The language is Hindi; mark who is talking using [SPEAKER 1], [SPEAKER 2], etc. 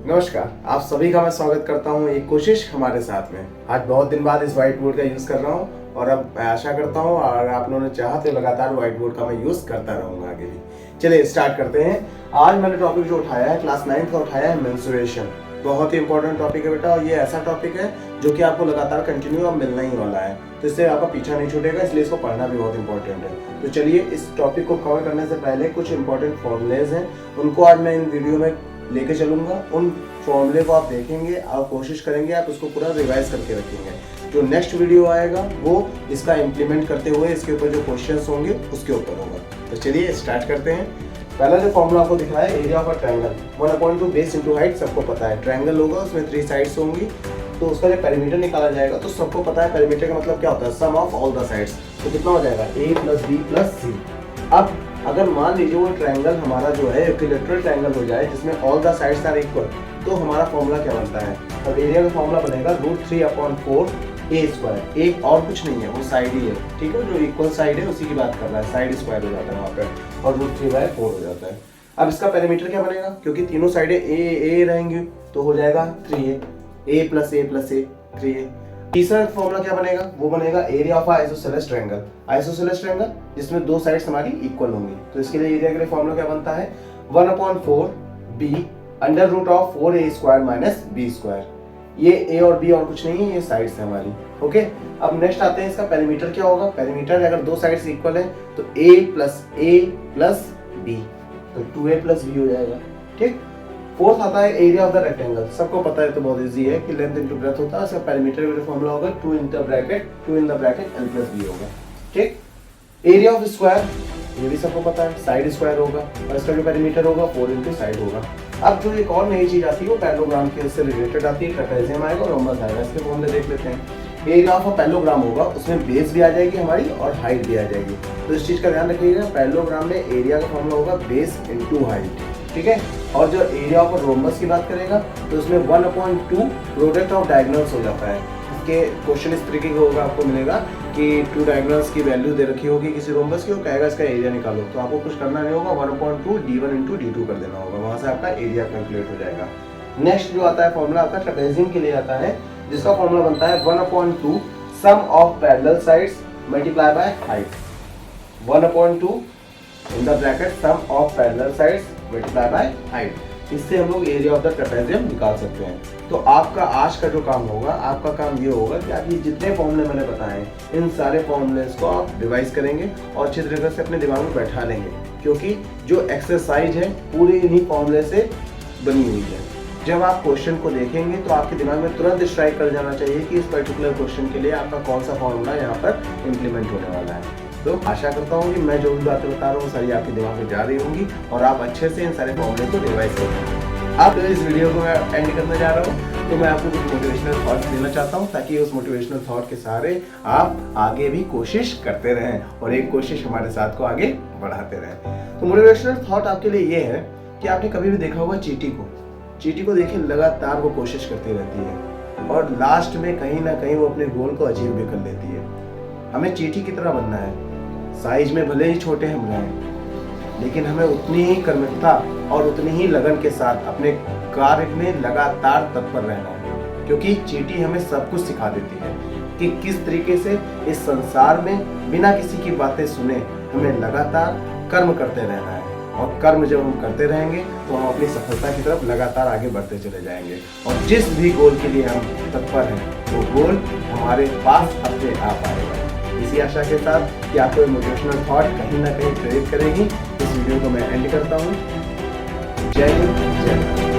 [SPEAKER 1] नमस्कार, आप सभी का मैं स्वागत करता हूं एक कोशिश हमारे साथ में। आज बहुत दिन बाद इस व्हाइट बोर्ड का यूज़ कर रहा हूं और अब मैं आशा करता हूं और आप लोगों ने चाहा तो लगातार व्हाइट बोर्ड का मैं यूज़ करता रहूंगा आगे भी। चलिए स्टार्ट करते हैं। आज मैंने टॉपिक जो उठाया है क्लास 9th का उठाया है मेंस्ट्रुएशन। बहुत ही इंपॉर्टेंट टॉपिक है बेटा, और ये ऐसा टॉपिक है जो कि आपको लगातार कंटिन्यू अब मिलना ही वाला है, तो इससे आपका पीछा नहीं छूटेगा, इसलिए इसको पढ़ना भी बहुत इंपॉर्टेंट है। तो चलिए इस टॉपिक को कवर करने से पहले कुछ इंपॉर्टेंट फॉर्मूलेज हैं, उनको आज मैं इन वीडियो में लेके चलूंगा। उन फॉर्मूले को आप देखेंगे और कोशिश करेंगे आप उसको पूरा रिवाइज करके रखेंगे। जो नेक्स्ट वीडियो आएगा वो इसका इम्प्लीमेंट करते हुए इसके ऊपर जो क्वेश्चंस होंगे उसके ऊपर होगा। तो चलिए स्टार्ट करते हैं। पहला जो फॉर्मूला आपको दिखाया है area of a triangle 1/2 base into height, सबको पता है। ट्रायंगल होगा उसमें 3 साइड्स होंगी, तो उसका जब पेरीमीटर निकाला जाएगा तो सबको पता है पेरीमीटर का मतलब क्या होता है, सम ऑफ ऑल द साइड्स। तो कितना हो जाएगा a + b + c। अब अगर मान लीजिए वो ट्रायंगल हमारा जो है इक्विलैटरल ट्रायंगल हो जाए जिसमें all the sides are equal, तो हमारा फॉर्मूला क्या बनता है। अब एरिया का फॉर्मूला बनेगा √3/4 a²। एक और कुछ नहीं है, वो साइड ही है, ठीक है। जो इक्वल साइड है उसी की बात कर रहा है, साइड स्क्वायर हो जाता है वहाँ पे और √3/4 हो जाता है। अब इसका पेरीमीटर क्या बनेगा, क्योंकि तीनों साइडें ए रहेंगी तो हो जाएगा 3a, a + a + a 3a। तीसरा फॉर्मूला क्या बनेगा, वो बनेगा area of isosceles triangle. Isosceles triangle जिसमें दो साइड्स हमारी इक्वल होंगी, तो इसके लिए एरिया के लिए फॉर्मूला क्या बनता है 1/4b √4a² - b²। ये a और b और कुछ नहीं है, ये साइड्स है हमारी। ओके, अब नेक्स्ट आते हैं इसका पेरीमीटर क्या होगा। पेरीमीटर अगर दो साइड्स इक्वल है तो a + b, तो 2a + b हो जाएगा, ठीक। फोर्थ आता है एरिया ऑफ द रेक्टेंगल। सबको पता है, तो बहुत इजी है कि लेंथ इनटू ब्रेड्थ होता है। इसका पेरीमीटर का फॉर्मूला होगा 2 इन द ब्रैकेट l + b होगा, ठीक। एरिया ऑफ स्क्वायर, ये भी सबको पता है, साइड स्क्वायर होगा और इसका जो पेरीमीटर होगा 4 × साइड होगा। अब जो एक और नई चीज आती है वो पैरेललोग्राम के से रिलेटेड आती है, ट्रेपेजियम आएगा और रोम्बस आएगा। इसके फॉर्मूले देख लेते हैं। एरिया ऑफ अ पैरेललोग्राम होगा, उसमें बेस भी आ जाएगी हमारी और हाइट भी आ जाएगी, तो इस चीज का ध्यान रखिएगा। पैरेललोग्राम में एरिया का फॉर्मूला होगा बेस इनटू हाइट, ठीक है। और जो एरिया ऑफ रोम्बस की बात करेगा तो उसमें 1/2 प्रोडक्ट ऑफ डायगोनल्स हो जाता है। इसके क्वेश्चन इस तरीके का होगा, आपको मिलेगा कि 2 डायगोनल्स की वैल्यू दे रखी होगी किसी रोम्बस की, वो कहेगा इसका एरिया निकालो, तो आपको कुछ करना नहीं होगा, 1/2 d1 × d2 कर देना होगा, वहां से आपका एरिया कैलकुलेट हो जाएगा। नेक्स्ट जो आता है फॉर्मूला आपका ट्रेपेजियम के लिए आता है, जिसका फॉर्मूला बनता है 1/2 sum of parallel sides multiply by height. 1/2 in the bracket sum of parallel sides multiply by height. इससे हम लोग एरिया ऑफ द ट्रेपेजियम निकाल सकते हैं। तो आपका आज का जो काम होगा, आपका काम ये होगा कि आप ये जितने फॉर्मूले मैंने बताए इन सारे फॉर्मूलेस को आप रिवाइज करेंगे और अच्छी तरीके से अपने दिमाग में बैठा लेंगे, क्योंकि जो एक्सरसाइज है पूरी इन्हीं फॉर्मूले से बनी हुई है। जब आप क्वेश्चन को देखेंगे तो आपके दिमाग में तुरंत स्ट्राइक कर जाना चाहिए कि इस पर्टिकुलर क्वेश्चन के लिए आपका कौन सा फॉर्मूला यहाँ पर इम्प्लीमेंट होने वाला है। तो आशा करता हूँ कि मैं जो भी बातें बता रहा हूँ सारी आपके दिमाग में जा रही होंगी और आप अच्छे से इन सारे फॉर्मूले को रिवाइज करेंगे। अब इस वीडियो को मैं एंड करने जा रहा हूँ, तो मैं आपको कुछ मोटिवेशनल थॉट्स देना चाहता हूँ, ताकि उस मोटिवेशनल थॉट के सहारे आप आगे भी कोशिश करते रहें और एक कोशिश हमारे साथ को आगे बढ़ाते रहें। तो मोटिवेशनल थॉट आपके लिए ये है कि आपने कभी भी देखा होगा चींटी को देखिए लगातार वो कोशिश करती रहती है और लास्ट में कहीं ना कहीं वो अपने गोल को अचीव भी कर लेती है। हमें चींटी की तरह बनना है, साइज में भले ही छोटे हम रहें, लेकिन हमें उतनी ही कर्मठता और उतनी ही लगन के साथ अपने कार्य में लगातार तत्पर रहना है, क्योंकि चींटी हमें सब कुछ सिखा देती है कि किस तरीके से इस संसार में बिना किसी की बातें सुने हमें लगातार कर्म करते रहना है। और कर्म जब हम करते रहेंगे तो हम अपनी सफलता की तरफ लगातार आगे बढ़ते चले जाएंगे और जिस भी गोल के लिए हम तत्पर हैं वो गोल हमारे पास अपने आप आएगा। इसी आशा के साथ कि आपको मोटिवेशनल थॉट कहीं ना कहीं प्रेरित करेगी, इस वीडियो को मैं एंड करता हूँ। जय हिंद, जय भारत।